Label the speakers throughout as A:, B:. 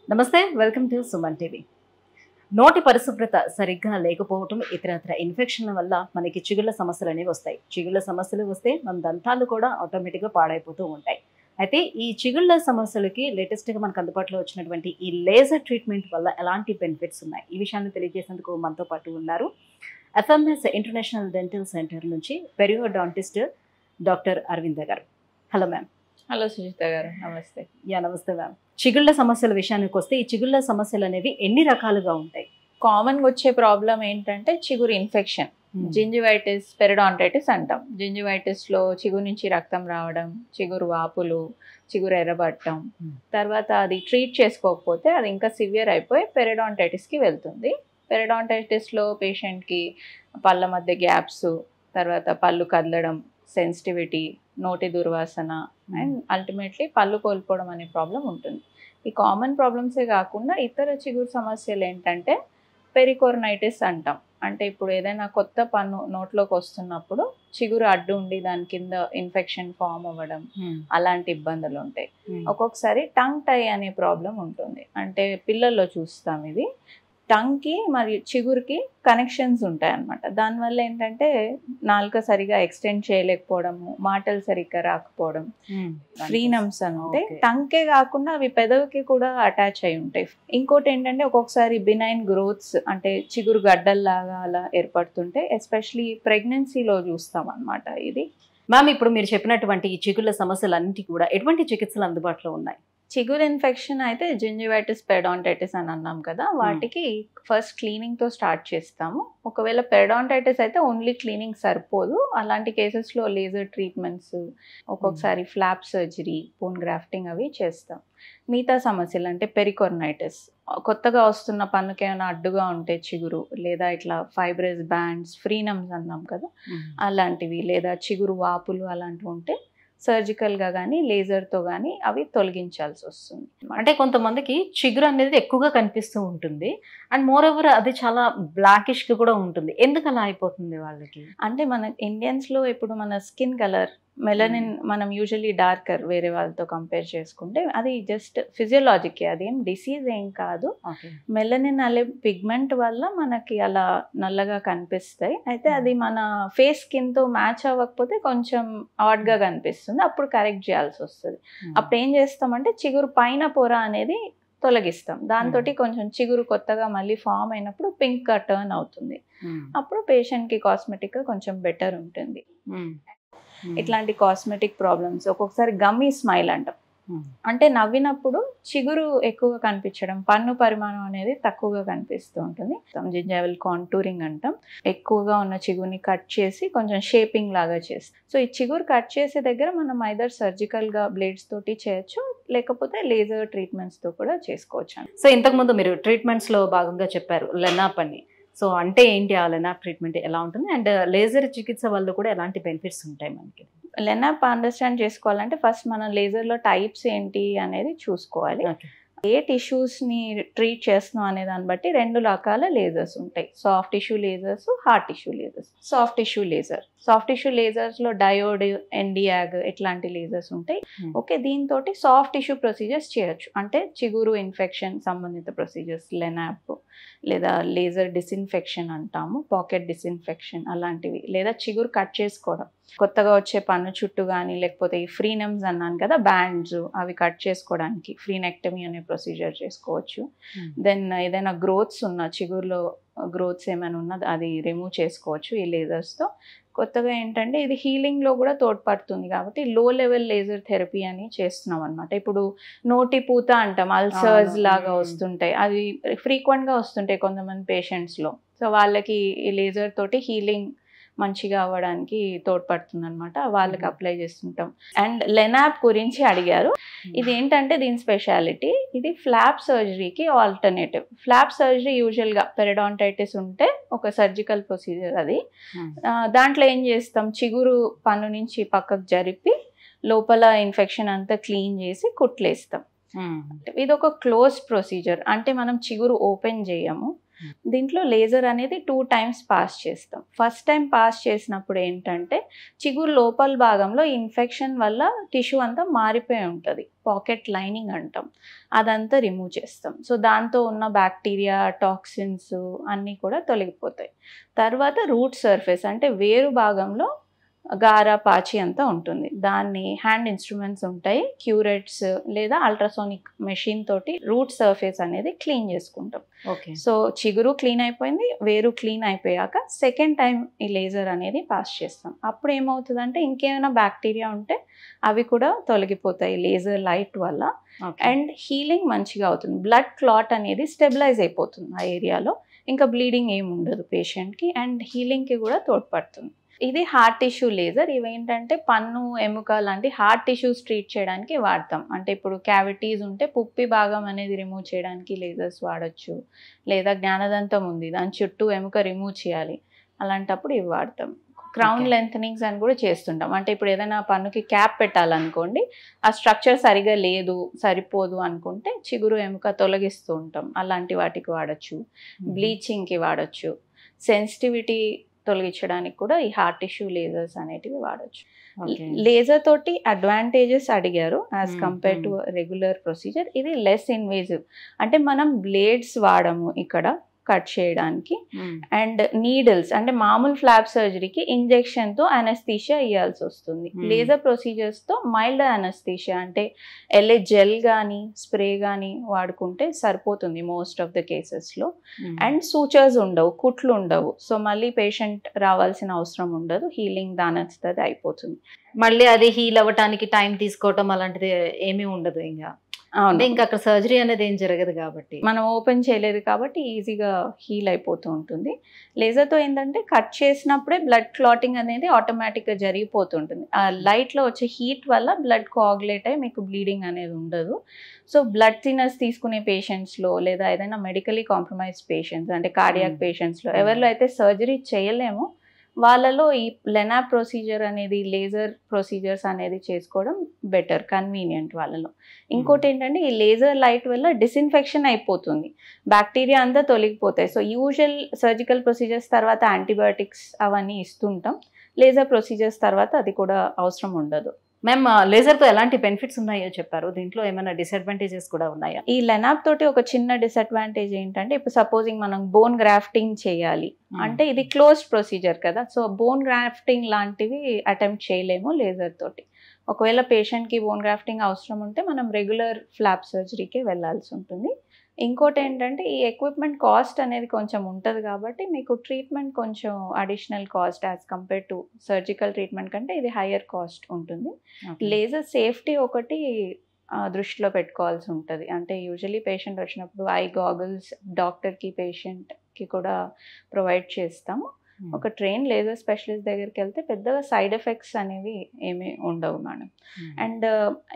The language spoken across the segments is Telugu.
A: నమస్తే, వెల్కమ్ టు సుమన్ టీవీ. నోటి పరిశుభ్రత సరిగ్గా లేకపోవటం, ఇతరత్ర ఇన్ఫెక్షన్ల వల్ల మనకి చిగుళ్ళ సమస్యలు అనేవి వస్తాయి. చిగుళ్ళ సమస్యలు వస్తే మన దంతాలు కూడా ఆటోమేటిక్గా పాడైపోతూ ఉంటాయి. అయితే ఈ చిగుళ్ళ సమస్యలకి లేటెస్ట్గా మనకు అందుబాటులో వచ్చినటువంటి ఈ లేజర్ ట్రీట్మెంట్ వల్ల ఎలాంటి బెనిఫిట్స్ ఉన్నాయి, ఈ విషయాన్ని తెలియజేసేందుకు మనతో పాటు ఉన్నారు ఎఫ్ఎంఎస్ ఇంటర్నేషనల్ డెంటల్ సెంటర్ నుంచి పెరియోడాంటిస్ట్ డాక్టర్ అరవింద గారు. Hello ma'am.
B: హలో సుజిత గారు, నమస్తే.
A: నమస్తే మ్యామ్. చిగుళ్ళ సమస్యల విషయానికి వస్తే ఈ చిగుళ్ళ సమస్యలు అనేవి ఎన్ని రకాలుగా ఉంటాయి?
B: కామన్గా వచ్చే ప్రాబ్లం ఏంటంటే చిగురు ఇన్ఫెక్షన్, జింజివైటిస్, పెరిడాంటైటిస్ అంటాం. జింజివైటిస్లో చిగురు నుంచి రక్తం రావడం, చిగురు వాపులు, చిగురు ఎర్రబట్టడం, తర్వాత అది ట్రీట్ చేసుకోకపోతే అది ఇంకా సివియర్ అయిపోయి పెరిడాంటైటిస్కి వెళ్తుంది. పెరిడాంటైటిస్లో పేషెంట్కి పళ్ళ మధ్య గ్యాప్స్, తర్వాత పళ్ళు కదలడం, సెన్సిటివిటీ, నోటి దుర్వాసన అండ్ అల్టిమేట్లీ పళ్ళు కోల్పోవడం అనే ప్రాబ్లం ఉంటుంది. ఈ కామన్ ప్రాబ్లమ్సే కాకుండా ఇతర చిగురు సమస్యలు ఏంటంటే పెరికోర్నైటిస్ అంటాం. అంటే ఇప్పుడు ఏదైనా కొత్త పన్ను నోట్లోకి వస్తున్నప్పుడు చిగురు అడ్డు ఉండి దాని కింద ఇన్ఫెక్షన్ ఫామ్ అవ్వడం, అలాంటి ఇబ్బందులు ఉంటాయి. ఒక్కొక్కసారి టంగ్ టై అనే ప్రాబ్లం ఉంటుంది. అంటే పిల్లల్లో చూస్తాం ఇది. టంగ్కి మరియు చిగురుకి కనెక్షన్స్ ఉంటాయి అన్నమాట. దానివల్ల ఏంటంటే నాలుక సరిగా ఎక్స్టెండ్ చేయలేకపోవడము, మాటలు సరిగ్గా రాకపోవడం, ఫ్రీనమ్స్ అని ఉంటాయి. టంగ్కే కాకుండా అవి పెదవికి కూడా అటాచ్ అయి ఉంటాయి. ఇంకోటి ఏంటంటే ఒక్కొక్కసారి బినైన్ గ్రోత్స్, అంటే చిగురు గడ్డల్లాగా అలా ఏర్పడుతుంటే ఎస్పెషలీ ప్రెగ్నెన్సీలో చూస్తాం అన్నమాట ఇది.
A: మ్యామ్, ఇప్పుడు మీరు చెప్పినటువంటి ఈ చిగుళ్ళ సమస్యలన్నిటి కూడా ఎటువంటి చికిత్సలు అందుబాటులో ఉన్నాయి?
B: చిగురు ఇన్ఫెక్షన్ అయితే జింజివైటిస్, పెరిడాంటైటిస్ అని అన్నాం కదా, వాటికి ఫస్ట్ క్లీనింగ్తో స్టార్ట్ చేస్తాము. ఒకవేళ పెరిడాంటైటిస్ అయితే ఓన్లీ క్లీనింగ్ సరిపోదు. అలాంటి కేసెస్లో లేజర్ ట్రీట్మెంట్స్, ఒక్కొక్కసారి ఫ్లాప్ సర్జరీ, బోన్ గ్రాఫ్టింగ్ అవి చేస్తాం. మిగతా సమస్యలు అంటే పెరికోర్నైటిస్, కొత్తగా వస్తున్న పన్నుకి ఏమైనా అడ్డుగా ఉంటే చిగురు, లేదా ఇట్లా ఫైబ్రస్ బ్యాండ్స్, ఫ్రీనమ్స్ అన్నాం కదా, అలాంటివి, లేదా చిగురు వాపులు అలాంటివి ఉంటే సర్జికల్గా కానీ లేజర్తో కానీ అవి తొలగించాల్సి వస్తుంది.
A: అంటే కొంతమందికి చిగురు అనేది ఎక్కువగా కనిపిస్తూ ఉంటుంది అండ్ మోర్ ఓవర్ అది చాలా బ్లాకిష్గా కూడా ఉంటుంది. ఎందుకు అలా అయిపోతుంది వాళ్ళకి?
B: అంటే మన ఇండియన్స్లో ఇప్పుడు మన స్కిన్ కలర్ మెలనిన్ మనం యూజువలీ డార్కర్ వేరే వాళ్ళతో కంపేర్ చేసుకుంటే అది జస్ట్ ఫిజియోలాజిక్, అదేం డిసీజ్ ఏం కాదు. మెలనిన్ అనే పిగ్మెంట్ వల్ల మనకి అలా నల్లగా కనిపిస్తాయి. అయితే అది మన ఫేస్ స్కిన్తో మ్యాచ్ అవ్వకపోతే కొంచెం ఆడ్గా కనిపిస్తుంది, అప్పుడు కరెక్ట్ చేయాల్సి వస్తుంది. అప్పుడు ఏం చేస్తామంటే చిగురు పైన పొర అనేది తొలగిస్తాం. దాంతో కొంచెం చిగురు కొత్తగా మళ్ళీ ఫామ్ అయినప్పుడు పింక్గా టర్న్ అవుతుంది. అప్పుడు పేషెంట్కి కాస్మెటిక్గా కొంచెం బెటర్ ఉంటుంది. ఇట్లాంటి కాస్మెటిక్ ప్రాబ్లమ్స్, ఒక్కొక్కసారి గమ్మీ స్మైల్ అంటాం. అంటే నవ్వినప్పుడు చిగురు ఎక్కువగా కనిపించడం, పన్ను పరిమాణం అనేది తక్కువగా కనిపిస్తూ ఉంటుంది. జింజైవల్ కాంటూరింగ్ అంటాం. ఎక్కువగా ఉన్న చిగురుని కట్ చేసి కొంచెం షేపింగ్ లాగా చేస్తాం. సో ఈ చిగురు కట్ చేసే దగ్గర మనం ఐదర్ సర్జికల్గా బ్లేడ్స్ తోటి చేయొచ్చు, లేకపోతే లేజర్ ట్రీట్మెంట్స్తో కూడా చేసుకోవచ్చు.
A: సో ఇంతకుముందు మీరు ట్రీట్మెంట్స్లో భాగంగా చెప్పారు లెనాప్ అని. సో అంటే ఏంటి ఆ లెనాప్ ట్రీట్మెంట్, ఎలా ఉంటుంది అండ్ లేజర్ చికిత్స వల్ల కూడా ఎలాంటి బెనిఫిట్స్ ఉంటాయి మనకి?
B: లెనాప్ అండర్స్టాండ్ చేసుకోవాలంటే ఫస్ట్ మనం లేజర్లో టైప్స్ ఏంటి అనేది చూసుకోవాలి. ఏ టిష్యూస్ని ట్రీట్ చేస్తున్నాం అనే దాన్ని బట్టి రెండు రకాల లేజర్స్ ఉంటాయి. Soft tissue lasers, hard tissue lasers. Soft tissue లేజర్స్లో డయోడ్, ఎన్డియాగ్ ఇట్లాంటి లేజర్స్ ఉంటాయి. ఓకే, దీంతో సాఫ్ట్ టిష్యూ ప్రొసీజర్స్ చేయొచ్చు. అంటే చిగురు ఇన్ఫెక్షన్ సంబంధిత ప్రొసీజర్స్, లెనాప్, లేదా లేజర్ డిస్ఇన్ఫెక్షన్ అంటాము, పాకెట్ డిస్ఇన్ఫెక్షన్ అలాంటివి, లేదా చిగురు కట్ చేసుకోవడం, కొత్తగా వచ్చే పన్ను చుట్టూ కానీ, లేకపోతే ఈ ఫ్రీనమ్స్ అన్నాను కదా బ్యాండ్స్, అవి కట్ చేసుకోవడానికి ఫ్రీనెక్టమీ అనే ప్రొసీజర్ చేసుకోవచ్చు. దెన్ ఏదైనా గ్రోత్స్ ఉన్న చిగురులో గ్రోత్స్ ఏమైనా ఉన్నా అది రిమూవ్ చేసుకోవచ్చు ఈ లేజర్స్తో. కొత్తగా ఏంటంటే ఇది హీలింగ్లో కూడా తోడ్పడుతుంది కాబట్టి లో లెవెల్ లేజర్ థెరపీ అని చేస్తున్నాం అనమాట. ఇప్పుడు నోటి పూత అంటాం, అల్సర్స్ లాగా వస్తుంటాయి, అవి ఫ్రీక్వెంట్గా వస్తుంటాయి కొంతమంది పేషెంట్స్లో. సో వాళ్ళకి ఈ లేజర్ తోటి హీలింగ్ మంచిగా అవ్వడానికి తోడ్పడుతుంది అనమాట, వాళ్ళకి అప్లై చేస్తుంటాం. అండ్ లెనాప్ గురించి అడిగారు. ఇది ఏంటంటే దీని స్పెషాలిటీ, ఇది ఫ్లాప్ సర్జరీకి ఆల్టర్నేటివ్. ఫ్లాప్ సర్జరీ యూజువల్గా పెరిడాంటైటిస్ ఉంటే ఒక సర్జికల్ ప్రొసీజర్ అది. దాంట్లో ఏం చేస్తాం, చిగురు పన్ను నుంచి పక్కకు జరిపి లోపల ఇన్ఫెక్షన్ అంతా క్లీన్ చేసి కుట్లేస్తాం. ఇది ఒక క్లోజ్ ప్రొసీజర్, అంటే మనం చిగురు ఓపెన్ చేయము, దీంట్లో లేజర్ అనేది 2 times పాస్ చేస్తాం. ఫస్ట్ టైం పాస్ చేసినప్పుడు ఏంటంటే చిగురు లోపల భాగంలో ఇన్ఫెక్షన్ వల్ల టిష్యూ అంతా మారిపోయి ఉంటుంది, పాకెట్ లైనింగ్ అంటాం, అదంతా రిమూవ్ చేస్తాం. సో దాంతో ఉన్న బ్యాక్టీరియా, టాక్సిన్స్ అన్నీ కూడా తొలగిపోతాయి. తర్వాత రూట్ సర్ఫేస్ అంటే వేరు భాగంలో గార, పాచి అంతా ఉంటుంది. దాన్ని హ్యాండ్ ఇన్స్ట్రుమెంట్స్ ఉంటాయి, క్యూరెట్స్ లేదా అల్ట్రాసోనిక్ మెషిన్ తోటి రూట్ సర్ఫేస్ అనేది క్లీన్ చేసుకుంటాం. సో చిగురు క్లీన్ అయిపోయింది, వేరు క్లీన్ అయిపోయాక సెకండ్ టైం ఈ లేజర్ అనేది పాస్ చేస్తాం. అప్పుడు ఏమవుతుందంటే ఇంకేమైనా బ్యాక్టీరియా ఉంటే అవి కూడా తొలగిపోతాయి లేజర్ లైట్ వల్ల. అండ్ హీలింగ్ మంచిగా అవుతుంది. బ్లడ్ క్లాట్ అనేది స్టెబిలైజ్ అయిపోతుంది ఆ ఏరియాలో, ఇంకా బ్లీడింగ్ ఏమి ఉండదు పేషెంట్కి, అండ్ హీలింగ్కి కూడా తోడ్పడుతుంది. ఇది హార్ట్ టిష్యూ లేజర్. ఇవేంటంటే పన్ను, ఎముక లాంటి హార్ట్ టిష్యూస్ ట్రీట్ చేయడానికి వాడతాం. అంటే ఇప్పుడు క్యావిటీస్ ఉంటే పుప్పి భాగం అనేది రిమూవ్ చేయడానికి లేజర్స్ వాడచ్చు, లేదా జ్ఞానదంతం ఉంది దాని చుట్టూ ఎముక రిమూవ్ చేయాలి, అలాంటప్పుడు ఇవి వాడతాం. క్రౌన్ లెంథనింగ్స్ అని కూడా చేస్తుంటాం. అంటే ఇప్పుడు ఏదైనా పన్నుకి క్యాప్ పెట్టాలనుకోండి, ఆ స్ట్రక్చర్ సరిగా లేదు, సరిపోదు అనుకుంటే చిగురు ఎముక తొలగిస్తూ ఉంటాం, అలాంటి వాటికి వాడచ్చు. బ్లీచింగ్కి వాడచ్చు. సెన్సిటివిటీ తొలగించడానికి కూడా ఈ హార్ట్ టిష్యూ లేజర్స్ అనేటివి వాడచ్చు. లేజర్ తోటి అడ్వాంటేజెస్ అడిగారు as compare to regular procedure. ఇది లెస్ ఇన్వేజివ్, అంటే మనం బ్లేడ్స్ వాడము ఇక్కడ కట్ చేయడానికి, అండ్ నీడిల్స్ అంటే మామూలు ఫ్లాప్ సర్జరీకి ఇంజెక్షన్తో అనస్థీషియా ఇవ్వాల్సి వస్తుంది. లేజర్ ప్రొసీజర్స్తో మైల్డ్ అనస్థీషియా అంటే ఎల్ఏ జెల్ కానీ స్ప్రే కానీ వాడుకుంటే సరిపోతుంది మోస్ట్ ఆఫ్ ద కేసెస్లో. అండ్ సూచర్స్ ఉండవు, కుట్లు ఉండవు, సో మళ్ళీ పేషెంట్ రావాల్సిన అవసరం ఉండదు, హీలింగ్ దానంతది అయిపోతుంది.
A: మళ్ళీ అది హీల్ అవ్వటానికి టైం తీసుకోవటం అలాంటిది ఏమీ ఉండదు. ఇంకా అక్కడ సర్జరీ అనేది ఏం జరగదు కాబట్టి,
B: మనం ఓపెన్ చేయలేదు కాబట్టి ఈజీగా హీల్ అయిపోతూ ఉంటుంది. లేజర్తో ఏంటంటే కట్ చేసినప్పుడే బ్లడ్ క్లాటింగ్ అనేది ఆటోమేటిక్గా జరిగిపోతుంటుంది. ఆ లైట్లో వచ్చే హీట్ వల్ల బ్లడ్ కోఆగులేట్ అయ్యి మీకు బ్లీడింగ్ అనేది ఉండదు. సో బ్లడ్ థిన్నర్స్ తీసుకునే పేషెంట్స్లో లేదా ఏదైనా మెడికలీ కాంప్రమైజ్డ్ పేషెంట్స్ అంటే కార్డియాక్ పేషెంట్స్లో ఎవరిలో అయితే సర్జరీ చేయలేమో వాళ్ళలో ఈ లెనాప్ ప్రొసీజర్ అనేది, లేజర్ ప్రొసీజర్స్ అనేది చేసుకోవడం బెటర్, కన్వీనియంట్ వాళ్ళలో. ఇంకోటి ఏంటంటే ఈ లేజర్ లైట్ వల్ల డిస్ఇన్ఫెక్షన్ అయిపోతుంది, బ్యాక్టీరియా అంతా తొలగిపోతాయి. సో యూజువల్ సర్జికల్ ప్రొసీజర్స్ తర్వాత యాంటీబయాటిక్స్ అవన్నీ ఇస్తుంటాం, లేజర్ ప్రొసీజర్స్ తర్వాత అది కూడా అవసరం ఉండదు.
A: మ్యామ్, లేజర్తో ఎలాంటి బెనిఫిట్స్ ఉన్నాయో చెప్పారు, దీంట్లో ఏమైనా డిసడ్వాంటేజెస్ కూడా ఉన్నాయా?
B: ఈ లెనాప్ తోటి ఒక చిన్న డిసడ్వాంటేజ్ ఏంటంటే ఇప్పుడు సపోజింగ్ మనం బోన్ గ్రాఫ్టింగ్ చేయాలి అంటే ఇది క్లోజ్డ్ ప్రొసీజర్ కదా, సో బోన్ గ్రాఫ్టింగ్ లాంటివి అటెంప్ట్ చేయలేము లేజర్ తోటి. ఒకవేళ పేషెంట్కి బోన్ గ్రాఫ్టింగ్ అవసరం ఉంటే మనం రెగ్యులర్ ఫ్లాప్ సర్జరీకి వెళ్ళాల్సి ఉంటుంది. ఇంకోటి ఏంటంటే ఈ ఎక్విప్మెంట్ కాస్ట్ అనేది కొంచెం ఉంటుంది కాబట్టి మీకు ట్రీట్మెంట్ కొంచెం additional cost as compare to surgical treatment కంటే ఇది హయ్యర్ కాస్ట్ ఉంటుంది. లేజర్ సేఫ్టీ ఒకటి దృష్టిలో పెట్టుకోవాల్సి ఉంటుంది. అంటే యూజువలీ పేషెంట్ వచ్చినప్పుడు ఐ గాగుల్స్ డాక్టర్కి పేషెంట్కి కూడా ప్రొవైడ్ చేస్తాము. ఒక ట్రైన్ లేజర్ స్పెషలిస్ట్ దగ్గరికి వెళ్తే పెద్దగా సైడ్ ఎఫెక్ట్స్ అనేవి ఏమీ ఉండవు మేడం. అండ్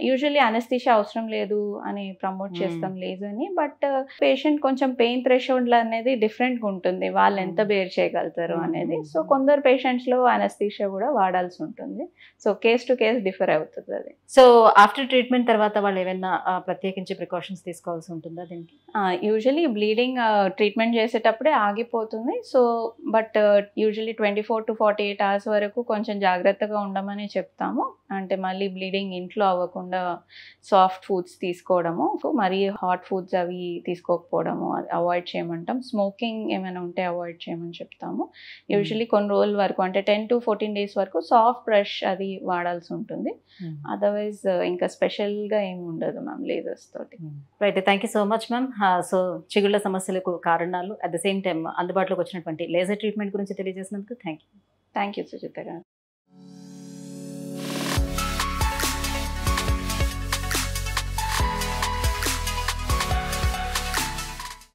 B: యూజువల్లీ అనస్థీషియా అవసరం లేదు అని ప్రమోట్ చేస్తాం లేజర్ని, బట్ పేషెంట్ కొంచెం పెయిన్ థ్రెషోల్డ్ అనేది డిఫరెంట్గా ఉంటుంది, వాళ్ళు ఎంత బేర్ చేయగలుగుతారు అనేది. సో కొందరు పేషెంట్స్లో అనస్థీషియా కూడా వాడాల్సి ఉంటుంది. So case to case differ అవుతుంది అది.
A: సో ఆఫ్టర్ ట్రీట్మెంట్ తర్వాత వాళ్ళు ఏమైనా ప్రత్యేకించి ప్రికాషన్స్ తీసుకోవాల్సి ఉంటుందా దీనికి?
B: యూజువల్లీ బ్లీడింగ్ ట్రీట్మెంట్ చేసేటప్పుడే ఆగిపోతుంది. So but usually 24 to 48 hours వరకు కొంచెం జాగ్రత్తగా ఉండమని చెప్తాము. అంటే మళ్ళీ బ్లీడింగ్ ఇంట్లో అవ్వకుండా సాఫ్ట్ ఫుడ్స్ తీసుకోవడము, మరీ హాట్ ఫుడ్స్ అవి తీసుకోకపోవడము అవాయిడ్ చేయమంటాం. స్మోకింగ్ ఏమైనా ఉంటే అవాయిడ్ చేయమని చెప్తాము. యూజువల్లీ కొన్ని రోజుల వరకు అంటే 10 to 14 days వరకు సాఫ్ట్ బ్రష్ అది వాడాల్సి ఉంటుంది. అదర్వైజ్ ఇంకా స్పెషల్గా ఏమి ఉండదు మ్యామ్ లేజర్స్ తోటి.
A: Right, thank you so much ma'am. So చిగుళ్ళ సమస్యలకు కారణాలు అట్ ద సేమ్ టైం అందుబాటులోకి వచ్చినటువంటి లేజర్ ట్రీట్మెంట్ గురించి తెలియజేసినందుకు thank you.
B: Thank you Sujitha గారు.